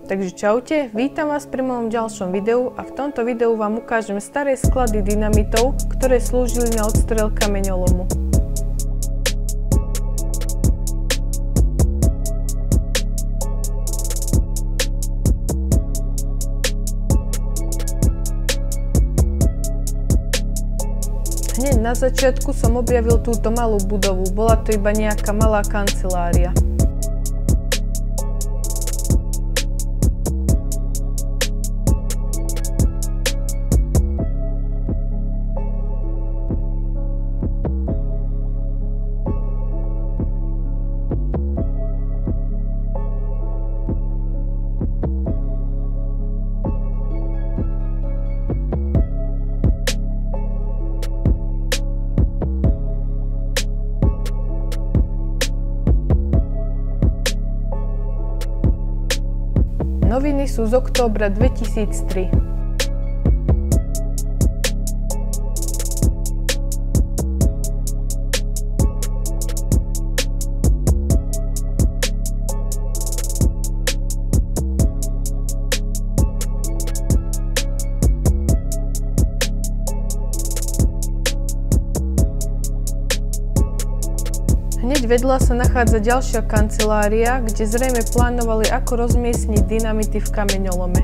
Takže čaute, vítam vás pri mojom ďalšom videu a v tomto videu vám ukážem staré sklady dynamitov, ktoré slúžili na odstrel kameňolomu. Hneď na začiatku som objavil túto malú budovu, bola to iba nejaká malá kancelária. Noviny sú z októbra 2003. Hneď vedľa sa nachádza ďalšia kancelária, kde zrejme plánovali, ako rozmiestniť dynamity v kameňolome.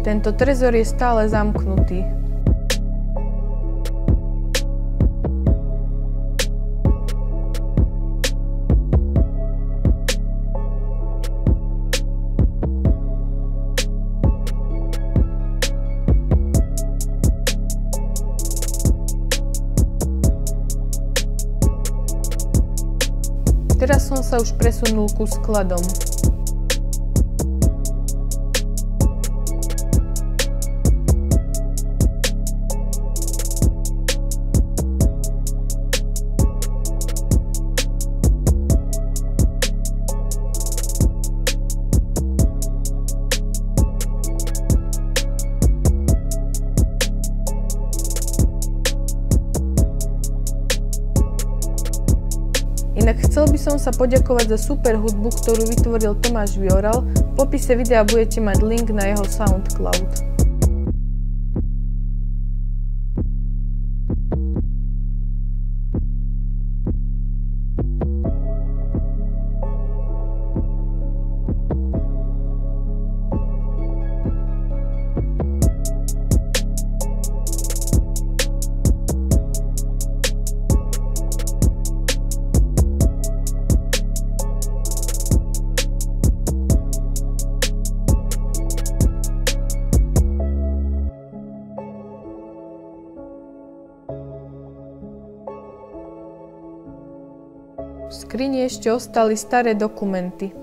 Tento trezor je stále zamknutý. Teraz som sa už presunul ku skladom. Inak chcel by som sa poďakovať za super hudbu, ktorú vytvoril Tomáš Vioral. V popise videa budete mať link na jeho SoundCloud. V skrini ešte ostali staré dokumenty. Takže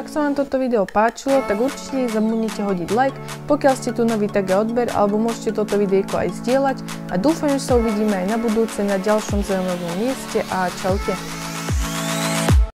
ak sa vám toto video páčilo, tak určite nezabudnite hodiť like, pokiaľ ste tu noví, tak aj odber, alebo môžete toto videjko aj zdieľať a dúfam, že sa uvidíme aj na budúce na ďalšom zaujímavom mieste a čaute.